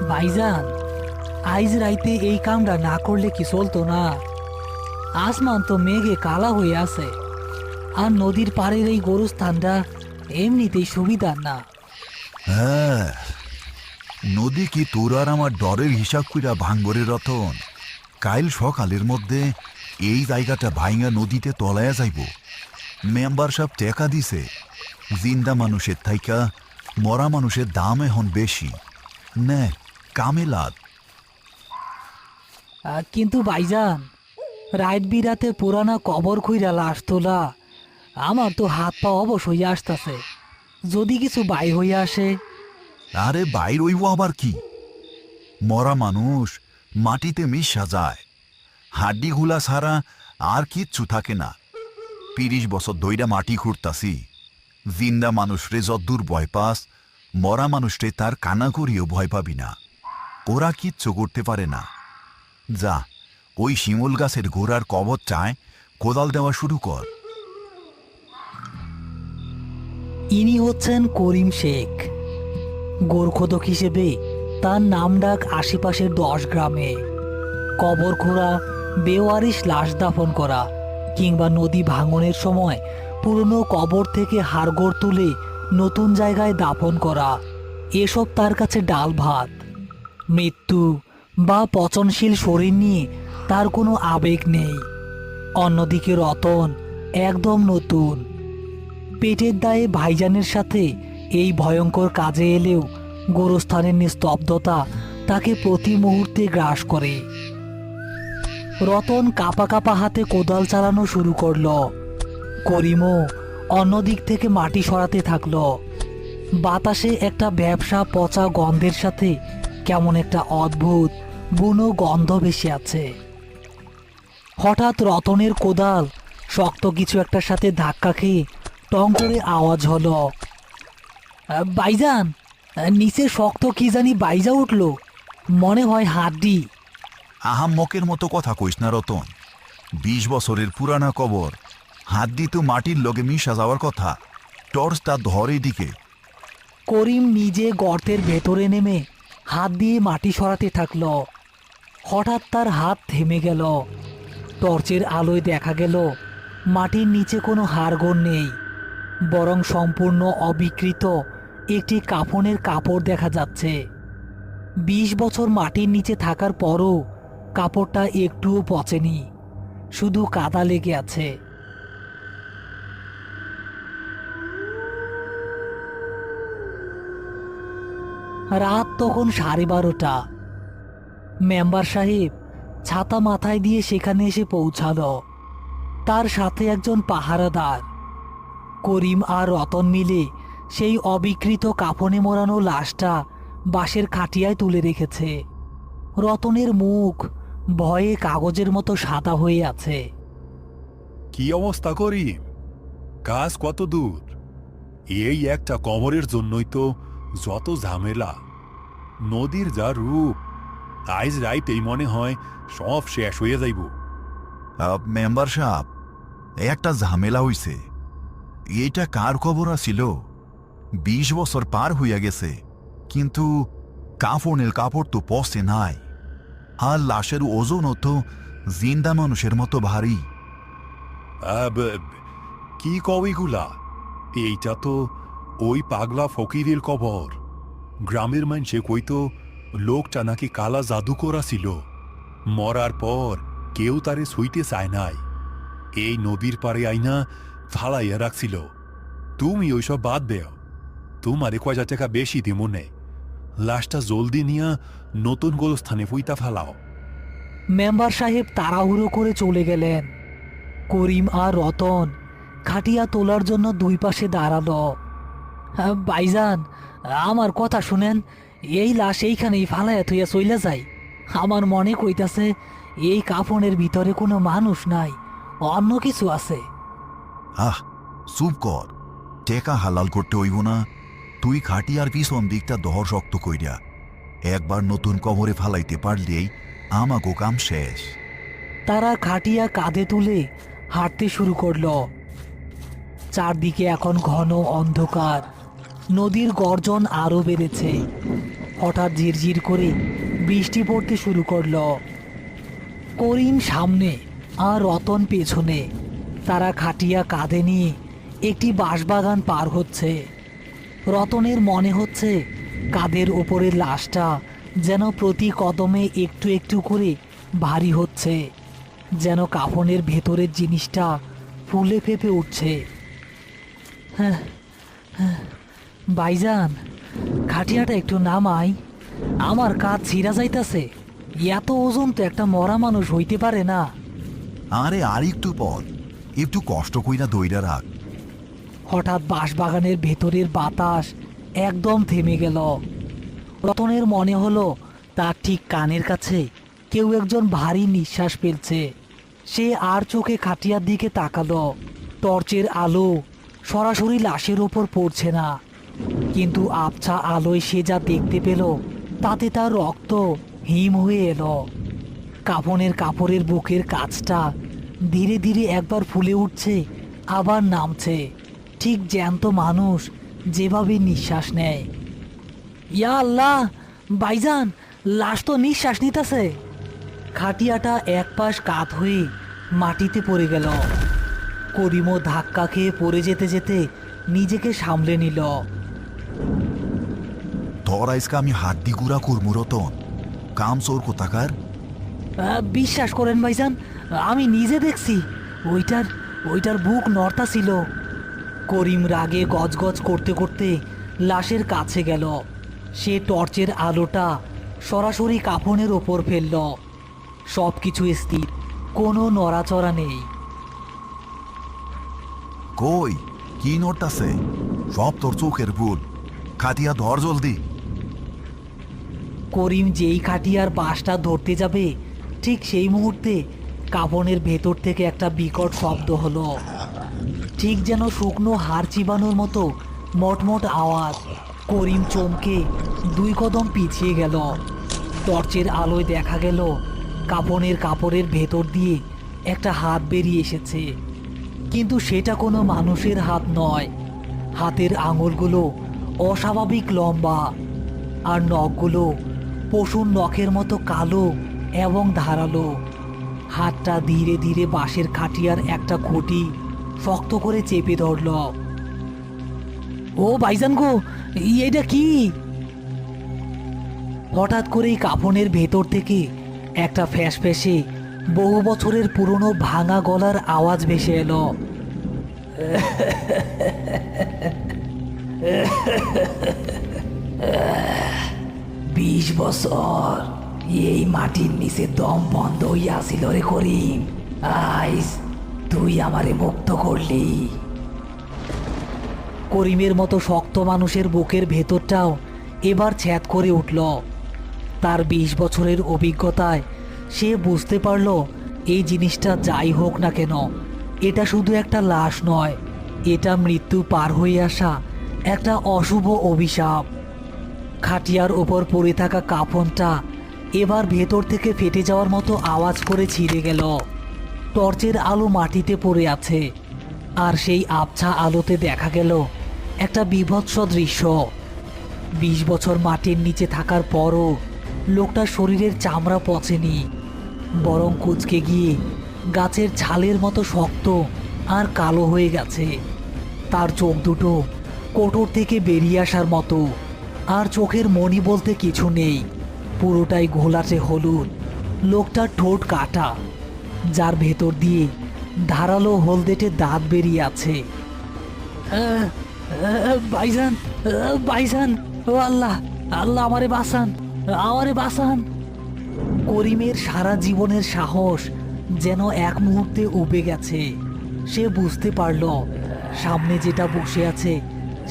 ভাইজান, আইজ রাইতে এই কামটা না করলে কি চলতো না? আসমান তো মেঘে কালা হয়ে আছে, আর নদীর পাড়ের এই গোরস্থানটা এমনিতেই সুবিধার না। হ্যাঁ, নদী কি তোর আর আমার ডরের হিসাব কইরা ভাঙবরে রতন? কাইল সকালের মধ্যে এই জায়গাটা ভাইঙা নদীতে তলায়া যাইব। মেম্বার সব টেকা দিছে। জিন্দা মানুষের থাইকা মরা মানুষের দাম এখন বেশি। নে কামে লাগ। কিন্তু ভাইজান, রাত বিরাতে পুরানা কবর খুইরা লাশ তোলা, আমার তো হাত পা অবশ হইয়া আসতেছে। যদি কিছু বাই হইয়া আসে? আরে বাইর হইব আবার কি? মরা মানুষ মাটিতে মিশা যায়, হাড্ডিগুলা ছাড়া আর কিচ্ছু থাকে না। ৩০ বছর ধইরা মাটি খুঁড়তাছি। জিন্দা মানুষরে যদ্দূর ভয় পাস, মরা মানুষরে তার কানা করিও ভয় পাবি না। ওরা কিচ্ছু করতে পারে না। যা, ওই শিমুল গাছের গোড়ার কবর চায় কোদাল দেওয়া শুরু কর। ইনি হচ্ছেন করিম শেখ। গোরখোদক হিসেবে তার নাম ডাক আশেপাশের 10 গ্রামে। কবর খোঁড়া, বেওয়ারিশ লাশ দাফন করা, কিংবা নদী ভাঙনের সময় পুরনো কবর থেকে হাড়গোড় তুলে নতুন জায়গায় দাফন করা, এসব তার কাছে ডাল ভাত। মৃত্যু বা পচনশীল শরীর নিয়ে তার কোনো আবেগ নেই। অন্যদিকে রতন একদম নতুন। পেটের দায়ে ভাইজানের সাথে এই ভয়ঙ্কর কাজে এলেও গোরস্থানের নিস্তব্ধতা তাকে প্রতি মুহূর্তে গ্রাস করে। রতন কাপা কাপা হাতে কোদাল চালানো শুরু করলো। করিমও অন্যদিক থেকে মাটি সরাতে থাকলো। বাতাসে একটা ব্যবসা পচা গন্ধের সাথে কেমন একটা অদ্ভুত বুনো গন্ধ ভেসে আছে। হঠাৎ রতনের কোদাল শক্ত কিছু একটার সাথে ধাক্কা খেয়ে টং করে আওয়াজ হলো। ভাইজান, নিচে শক্ত কি জানি বাইজা উঠল, মনে হয় হাড্ডি। আহাম্মকের মতো কথা কইস না রতন। ২০ বছরের পুরানা কবর, হাড্ডি তো মাটির লগে মিশা যাওয়ার কথা। টর্চটা ধরে দিকে। করিম নিজে গর্তের ভেতরে নেমে হাত দিয়ে মাটি সরাতে থাকল। হঠাৎ তার হাত থেমে গেল। টর্চের আলোয় দেখা গেল মাটির নিচে কোনো হাড়গোড় নেই, বরং সম্পূর্ণ অবিকৃত একটি কাফনের কাপড় দেখা যাচ্ছে। ২০ বছর মাটির নিচে থাকার পরও কাপড়টা একটুও পচেনি, শুধু কাদা লেগে আছে। রাত তখন 12:30। মেম্বার সাহেব ছাতা মাথায় দিয়ে সেখানে এসে পৌঁছালো। তার সাথে একজন পাহারাদার। করিম আর রতন মিলে সেই অবিকৃত কাফনে মোড়ানো লাশটা বাঁশের খাটিয়ায় তুলে রেখেছে। রতনের মুখ ভয়ে কাগজের মতো সাদা হয়ে আছে। কি অবস্থা করিম? কাজ কত দূর? এই একটা কবরের জন্যই তো যত ঝামেলা। নদীর যা রূপ, আইজ রাইতেই মনে হয় সব শেষ হয়ে যাইব। মেম্বার সাহেব, একটা ঝামেলা হইছে। এইটা কার খবর ছিল? ২০ বছর পার হইয়া গেছে, কিন্তু কাফনের কাপড় তো পচে নাই। আর লাশের ওজনও তো জিন্দা মানুষের মতো ভারী। কি কবিগুলা? এইটা তো ওই পাগলা ফকিরের কবর। গ্রামের মানুষে কইতো লোকটা নাকি কালা জাদুকরা ছিল। মরার পর কেউ তারে ছুঁইতে চায় নাই। এই নদীর পাড়ে আইনা ফালাইয়া রাখছিল। তুমি ওইসব বাদ দেও। তোমারে কয়টা টাকা বেশি দিমু নে। লাশটা জলদি নিয়া নতুন গোলস্থানে ফুইতা ফালাও। মেম্বার সাহেব তাড়াহুড়ো করে চলে গেলেন। করিম আর রতন খাটিয়া তোলার জন্য দুই পাশে দাঁড়ালো। ভাইজান, আমার কথা শুনেন, এই লাশ এইখানেই ফালাইয়া থইয়া চইলা যায়। আমার মনে কইতাছে এই কাফনের ভিতরে কোনো মানুষ নাই, অন্য কিছু আছে। আহ, চুপ কর। টেকা হালাল করতে হইব না। তুই খাটিয়ার পিছন দিকটা দহর শক্ত কইরা একবার নতুন কবরে ফালাইতে পারলেই আমাগো কাম শেষ। তারা খাটিয়া কাঁধে তুলে হাঁটতে শুরু করলো। চারদিকে এখন ঘন অন্ধকার। নদীর গর্জন আরো বেড়েছে। হঠাৎ ঝিরঝির করে বৃষ্টি পড়তে শুরু করলো। করিম সামনে আর রতন পেছনে। তারা খাটিয়া কাঁধে নিয়ে একটি বাঁশবাগান পার হচ্ছে। রতনের মনে হচ্ছে কাঁধের ওপরের লাশটা যেন প্রতি কদমে একটু একটু করে ভারী হচ্ছে, যেন কাফনের ভেতরের জিনিসটা ফুলে ফেপে উঠছে। হ্যাঁ, ভাইজান, খাটিয়াটা একটু নামাই, আমার কাঁধ ছিঁড়া যাইতাছে। এত ওজন তো একটা মরা মানুষ হইতে পারে না। আরে আর একটু পর, একটু কষ্ট কইরা দইরা রাখ। হঠাৎ বাঁশবাগানের ভেতরের বাতাস একদম থেমে গেল। রতনের মনে হলো তার ঠিক কানের কাছে কেউ একজন ভারী নিঃশ্বাস ফেলছে। সে আর চোখে খাটিয়ার দিকে তাকালো। টর্চের আলো সরাসরি লাশের ওপর পড়ছে না, কিন্তু আবছা আলোয় সে যা দেখতে পেল তাতে তার রক্ত হিম হয়ে এলো। কাফনের কাপড়ের বুকের কাছটা ধীরে ধীরে একবার ফুলে উঠছে, আবার নামছে, ঠিক জ্যান্ত মানুষ যেভাবে নিঃশ্বাস নেয়। ইয়া আল্লাহ, ভাইজান, লাশ তো নিঃশ্বাস নিতেছে। খাটিয়াটা এক পাশ কাত হয়ে মাটিতে পড়ে গেল। করিমও ধাক্কা খেয়ে পড়ে যেতে যেতে নিজেকে সামলে নিল। তোর আজকে আমি হাড্ডি গুড়া করমু রতন, কাম চোর কোথাকার। বিশ্বাস করেন ভাইজান, আমি নিজে দেখছি ওইটার বুক নড়তা ছিল। করিম রাগে গজগজ করতে করতে লাশের কাছে গেল। সে টর্চের আলোটা সরাসরি কাফনের ওপর ফেলল। সব কিছু স্থির, কোনো নড়াচড়া নেই। কই কি নড়তাছে? সব তোর চোখের ভুল। খাটিয়া ধর জলদি। করিম যেই খাটিয়ার বাঁশটা ধরতে যাবে, ঠিক সেই মুহূর্তে কাফনের ভেতর থেকে একটা বিকট শব্দ হলো, ঠিক যেন শুকনো হাড় চিবানোর মতো মটমট আওয়াজ। করিম চমকে 2 কদম পিছিয়ে গেল। টর্চের আলোয় দেখা গেল কাফনের কাপড়ের ভেতর দিয়ে একটা হাত বেরিয়ে এসেছে, কিন্তু সেটা কোনো মানুষের হাত নয়। হাতের আঙুলগুলো অস্বাভাবিক লম্বা, আর নখগুলো পশুর নখের মতো কালো এবং ধারালো। হাতটা ধীরে ধীরে বাঁশের খাটিয়ার একটা খুঁটি শক্ত করে চেপে ধরল। ও ভাইজান গো, এইটা কি? হঠাৎ করেই কাফনের ভেতর থেকে একটা ফ্যাঁসে বহু বছরের পুরনো ভাঙা গলার আওয়াজ ভেসে এলো। 20 বছর এই মাটির নিচে দম বন্ধ হইয়াছিল রে করিম, আইস তুই আমারে মুক্ত করলি। করিমের মতো শক্ত মানুষের বুকের ভেতরটাও এবার ছ্যাদ করে উঠল। তার 20 বছরের অভিজ্ঞতায় সে বুঝতে পারল এই জিনিসটা যাই হোক না কেন, এটা শুধু একটা লাশ নয়, এটা মৃত্যু পার হয়ে আসা একটা অশুভ অভিশাপ। খাটিয়ার ওপর পড়ে থাকা কাফনটা এবার ভেতর থেকে ফেটে যাওয়ার মতো আওয়াজ করে ছিঁড়ে গেল। টর্চের আলো মাটিতে পড়ে আছে, আর সেই আবছা আলোতে দেখা গেল একটা বীভৎস দৃশ্য। 20 বছর মাটির নিচে থাকার পরও লোকটার শরীরের চামড়া পচেনি, বরং কুঁচকে গিয়ে গাছের ছালের মতো শক্ত আর কালো হয়ে গেছে। তার চোখ দুটো কোটর থেকে বেরিয়ে আসার মতো, আর চোখের মণি বলতে কিছু নেই, পুরোটাই ঘোলাটে হলুদ। লোকটার ঠোঁট কাটা, যার ভেতর দিয়ে ধারালো হলদেটে দাঁত বেরিয়ে আছে। ভাইজান, ভাইজান, ও আল্লাহ, আল্লাহ আমারে বাঁচান, আমারে বাঁচান। করিমের সারা জীবনের সাহস যেন এক মুহূর্তে উবে গেছে। সে বুঝতে পারল সামনে যেটা বসে আছে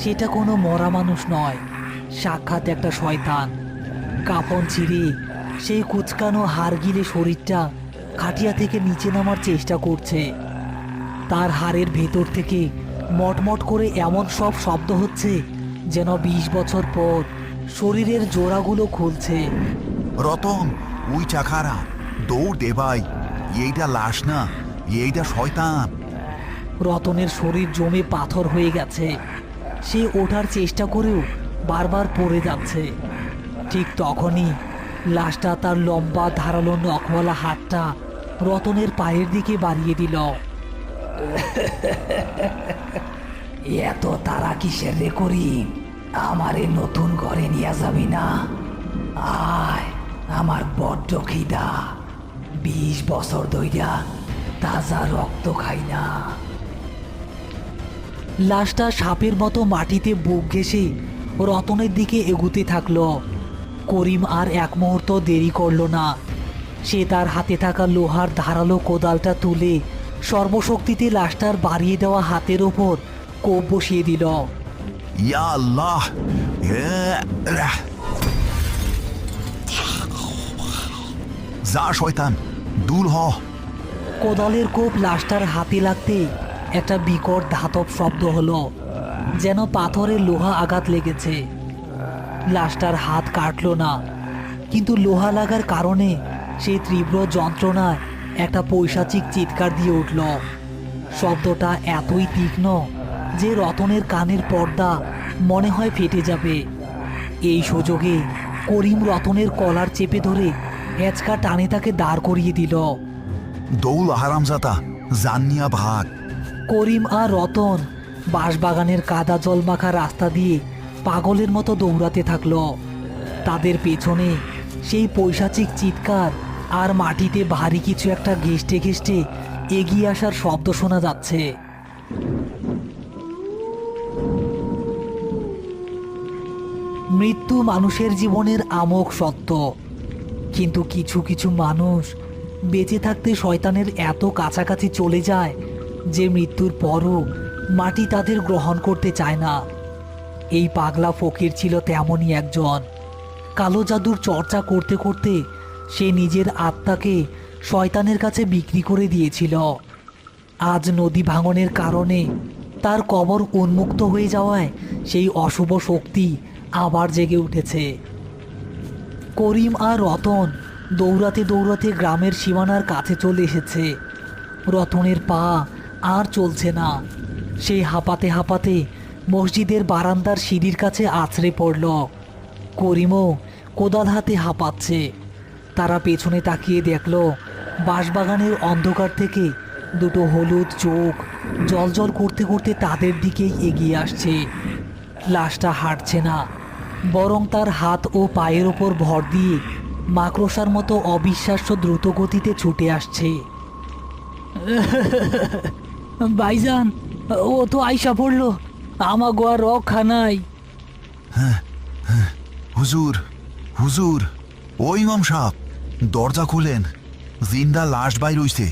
সেটা কোনো মরা মানুষ নয়, সাক্ষাৎ একটা শয়তান। কাফন ছিঁড়ে সেই কুচকানো হাড় গিলে শরীরটা খাটিয়া থেকে নিচে নামার চেষ্টা করছে। তার হাড়ের ভেতর থেকে মটমট করে এমন সব শব্দ হচ্ছে যেন 20 বছর পর শরীরের জোড়াগুলো খুলছে। রতন, ওই চাখারা দৌড় দে ভাই, এইটা লাশ না, এইটা শয়তান। রতনের শরীর জমে পাথর হয়ে গেছে। সে ওঠার চেষ্টা করেও বারবার পড়ে যাচ্ছে। ঠিক তখনই লাশটা তার লম্বা ধারালো নখওয়ালা হাতটা রতনের পায়ের দিকে বাড়িয়ে দিল। এত তারা কিসের রে করিম? আমারে নতুন ঘরে নিয়ে যাবি না? আয়, আমার বড্ড খিদা। 20 বছর ধইরা তাজা রক্ত খাই না। লাশটা সাপের মতো মাটিতে বুক ঘেঁষে রতনের দিকে এগুতে থাকলো। করিম আর এক মুহূর্ত দেরি করল না। সে তার হাতে থাকা লোহার ধারালো কোদালটা তুলে সর্বশক্তিতে লাশটার বাড়িয়ে দেওয়া হাতের ওপর কোপ বসিয়ে দিল। ইয়া আল্লাহ! যা শয়তান, দূর হ! কোদালের কোপ লাশটার হাতে লাগতে একটা বিকট ধাতব শব্দ হলো, যেন পাথরে লোহা আঘাত লেগেছে। লাশটার হাত কাটলো না, কিন্তু লোহা লাগার কারণে সেই তীব্র যন্ত্রণায় একটা পৈশাচিক চিৎকার দিয়ে উঠল। শব্দটা এতই তীক্ষ্ণ যে রতনের কানের পর্দা মনে হয় ফেটে যাবে। এই সুযোগে করিম রতনের কলার চেপে ধরে হেঁচকা টানে তাকে দাঁড় করিয়ে দিল। দৌল হারামজাদা, জানিয়া ভাগ! করিম আর রতন বাঁশবাগানের কাদা জলমাখা রাস্তা দিয়ে পাগলের মতো দৌড়াতে থাকলো। তাদের পেছনে সেই পৈশাচিক চিৎকার আর মাটিতে ভারী কিছু একটা ঘেঁষটে ঘেঁষটে এগিয়ে আসার শব্দ শোনা যাচ্ছে। মৃত্যু মানুষের জীবনের আমোঘ সত্য, কিন্তু কিছু কিছু মানুষ বেঁচে থাকতে শয়তানের এত কাছাকাছি চলে যায় যে মৃত্যুর পরও মাটি তাদের গ্রহণ করতে চায় না। এই পাগলা ফকির ছিল তেমনই একজন। কালো জাদুর চর্চা করতে করতে সে নিজের আত্মাকে শয়তানের কাছে বিক্রি করে দিয়েছিল। আজ নদী ভাঙনের কারণে তার কবর উন্মুক্ত হয়ে যাওয়ায় সেই অশুভ শক্তি আবার জেগে উঠেছে। করিম আর রতন দৌড়াতে দৌড়াতে গ্রামের সীমানার কাছে চলে এসেছে। রতনের পা আর চলছে না। সে হাঁপাতে হাঁপাতে মসজিদের বারান্দার সিঁড়ির কাছে আছড়ে পড়ল। করিমও কোদাল হাতে হাঁপাচ্ছে। তারা পেছনে তাকিয়ে দেখল বাঁশবাগানের অন্ধকার থেকে দুটো হলুদ চোখ জ্বলজ্বল করতে করতে তাদের দিকেই এগিয়ে আসছে। লাশটা হাঁটছে না, বরং তার হাত ও পায়ের ওপর ভর দিয়ে মাকড়সার মতো অবিশ্বাস্য দ্রুত গতিতে ছুটে আসছে। ভাইজান, ও তো আইসা পড়ল, আমা গোয়ার রক্ষা নাই। হুজুর, হুজুর! ও ইমাম সাহেব, দরজা খুলেন, জিন্দা লাশ বাইর হইছে।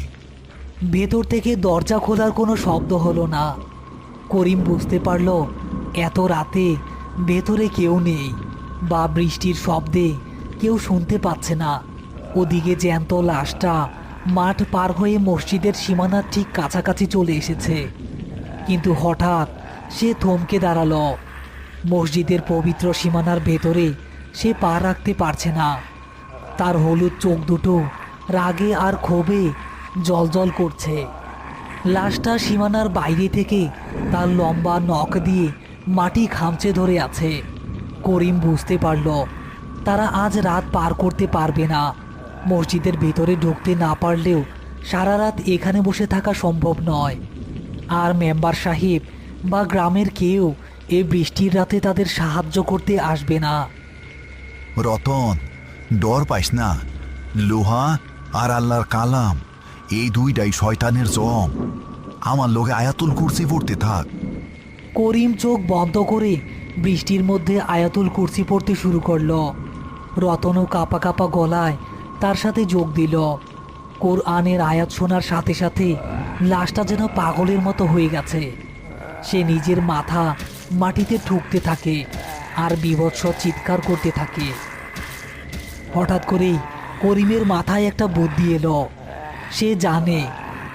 ভেতর থেকে দরজা খোলার কোনো শব্দ হলো না। করিম বুঝতে পারল এত রাতে ভেতরে কেউ নেই, বা বৃষ্টির শব্দে কেউ শুনতে পাচ্ছে না। ওদিকে জ্যান্ত লাশটা মাঠ পার হয়ে মসজিদের সীমানার ঠিক কাছাকাছি চলে এসেছে। কিন্তু হঠাৎ সে থমকে দাঁড়ালো। মসজিদের পবিত্র সীমানার ভেতরে সে পা রাখতে পারছে না। তার হলুদ চোখ দুটো রাগে আর ক্ষোভে জ্বলজ্বল করছে। লাশটা সীমানার বাইরে থেকে তার লম্বা নখ দিয়ে মাটি খামচে ধরে আছে। করিম বুঝতে পারল তারা আজ রাত পার করতে পারবে না। মসজিদের ভেতরে ঢুকতে না পারলেও সারা রাত এখানে বসে থাকা সম্ভব নয়। আর মেম্বার সাহেব বা গ্রামের কেউ এই বৃষ্টির রাতে তাদের সাহায্য করতে আসবে না। রতন, ডর পাইস না। লোহা আর আল্লাহর কালাম, এই দুইটাই শয়তানের জম। আমার লোকে আয়াতুল কুরসি পড়তে থাক। করিম চোখ বন্ধ করে বৃষ্টির মধ্যে আয়াতুল কুরসি পড়তে শুরু করলো। রতনও কাঁপা কাঁপা গলায় তার সাথে যোগ দিল। কোরআনের আয়াত শোনার সাথে সাথে লাশটা যেন পাগলের মতো হয়ে গেছে। সে নিজের মাথা মাটিতে ঠুকতে থাকে আর বীভৎস চিৎকার করতে থাকে। হঠাৎ করেই করিমের মাথায় একটা বুদ্ধি এলো। সে জানে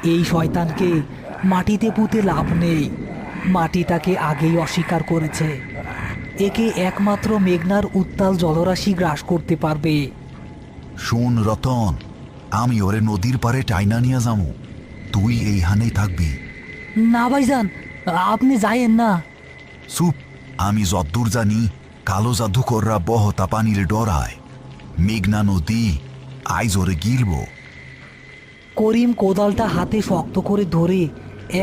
এই শয়তানকে মাটিতে পুঁতে লাভ নেই। মাটি তাকে আগেই অস্বীকার করেছে। একে একমাত্র মেঘনার উত্তাল জলরাশি গ্রাস করতে পারবে। শোন রতন, আমি ওরে নদীর পারে টাইনা নিয়ে যাবো, তুই এইখানেই থাকবি। না ভাইজান, আপনি যাইয়েন না। চুপ! আমি যদ্দূর জানি কালো জাদুকররা বহতা পানির ডরায় মেঘনা নদী আইজরে গিলব। করিম কোদালটা হাতে শক্ত করে ধরে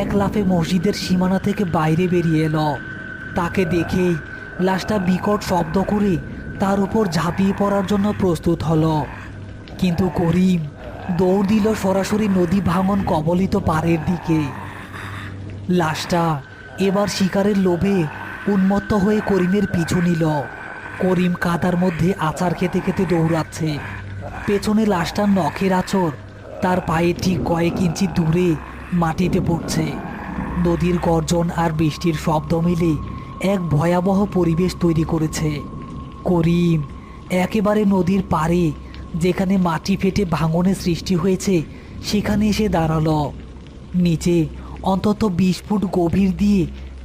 এক লাফে মসজিদের সীমানা থেকে বাইরে বেরিয়ে এলো। তাকে দেখেই লাশটা বিকট শব্দ করে তার উপর ঝাঁপিয়ে পড়ার জন্য প্রস্তুত হলো, কিন্তু করিম দৌড় দিল সরাসরি নদী ভাঙন কবলিত পাড়ের দিকে। লাশটা এবার শিকারের লোভে উন্মত্ত হয়ে করিমের পিছু নিল। করিম কাদার মধ্যে আচার খেতে খেতে দৌড়াচ্ছে। পেছনে লাশটার নখের আঁচড় তার পায়ে ঠিক কয়েক ইঞ্চি দূরে মাটিতে পড়ছে। নদীর গর্জন আর বৃষ্টির শব্দ মিলে এক ভয়াবহ পরিবেশ তৈরি করেছে। করিম একেবারে নদীর পাড়ে, যেখানে মাটি ফেটে ভাঙনের সৃষ্টি হয়েছে, সেখানে এসে দাঁড়ালো। নিচে অন্তত 20 ফুট গভীর দিয়ে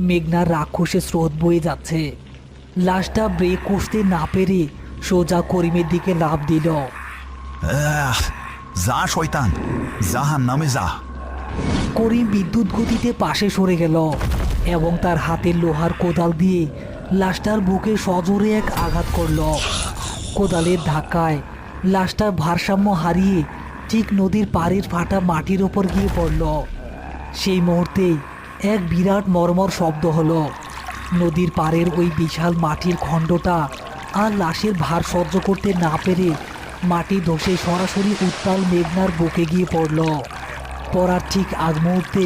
মেঘনার রাক্ষসের স্রোত বয়ে যাচ্ছে। লাশটা ব্রেক কষতে না পেরে সোজা করিমের দিকে লাফ দিল। যা শয়তান, জাহান নামে যা। করিম বিদ্যুৎ গতিতে পাশে সরে গেল এবং তার হাতের লোহার কোদাল দিয়ে লাশটার বুকে সজোরে এক আঘাত করল। কোদালের ধাক্কায় লাশটার ভারসাম্য হারিয়ে ঠিক নদীর পাড়ের ফাটা মাটির ওপর গিয়ে পড়ল। সেই মুহূর্তে এক বিরাট মর্মর শব্দ হলো। নদীর পাড়ের ওই বিশাল মাটির খণ্ডটা আর লাশের ভার সহ্য করতে না পেরে মাটি ধসে সরাসরি উত্তাল মেঘনার বুকে গিয়ে পড়ল। পড়ার ঠিক আগ মুহূর্তে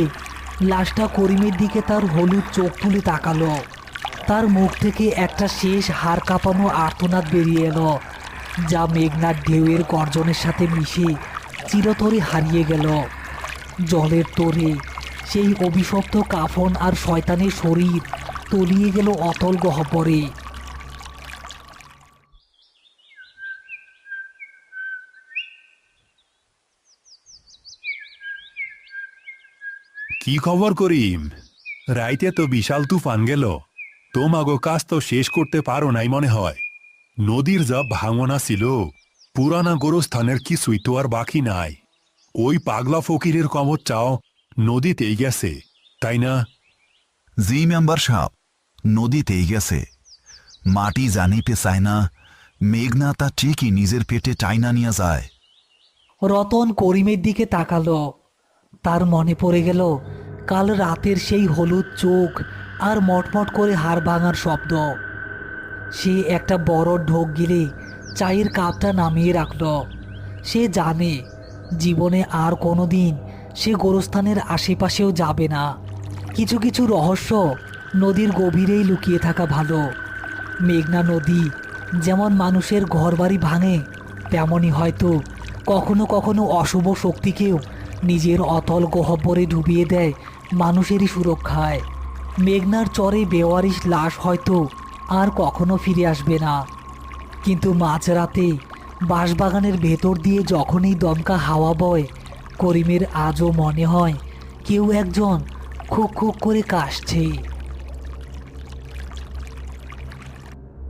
লাশটা করিমের দিকে তার হলুদ চোখ তুলে তাকালো। তার মুখ থেকে একটা শেষ হাড় কাঁপানো আর্তনাদ বেরিয়ে এলো, যা মেঘনার ঢেউয়ের গর্জনের সাথে মিশে চিরতরে হারিয়ে গেল। জলের তোরে সেই অভিশপ্ত কাফন আর শয়তানের শরীর তলিয়ে গেল অতল গহ্বরে। কি খবর করিম? রাইতে তো বিশাল তুফান গেল, তোমাগো কাজ তো শেষ করতে পারো নাই মনে হয়। নদীর যা ভাঙনা ছিল, পুরানা গোরস্থানের কিছুই তো আর বাকি নাই। ওই পাগলা ফকিরের কবরটাও নদীতেই গেছে, তাই না? জি মেম্বার সাহেব, নদীতেই গেছে। মাটি জানিতে চায় না, মেঘনা তা ঠিকই নিজের পেটে টাইনা নিয়ে যায়। রতন করিমের দিকে তাকালো। তার মনে পড়ে গেল কাল রাতের সেই হলুদ চোখ আর মটমট করে হাড় ভাঙার শব্দ। সে একটা বড় ঢোক গিলে চায়ের কাপটা নামিয়ে রাখল। সে জানে জীবনে আর কোনো দিন সে গোরস্থানের আশেপাশেও যাবে না। কিছু কিছু রহস্য নদীর গভীরেই লুকিয়ে থাকা ভালো। মেঘনা নদী যেমন মানুষের ঘরবাড়ি ভাঙে, তেমনই হয়তো কখনো কখনো অশুভ শক্তিকেও নিজের অতল গহ্বরে ডুবিয়ে দেয় মানুষেরই সুরক্ষায়। মেঘনার চরে বেওয়ারিশ লাশ হয়তো আর কখনো ফিরে আসবে না, কিন্তু মাঝরাতে বাঁশবাগানের ভেতর দিয়ে যখনই দমকা হাওয়া বয়, করিমের আজও মনে হয় কেউ একজন খুক খুক করে কাশছে।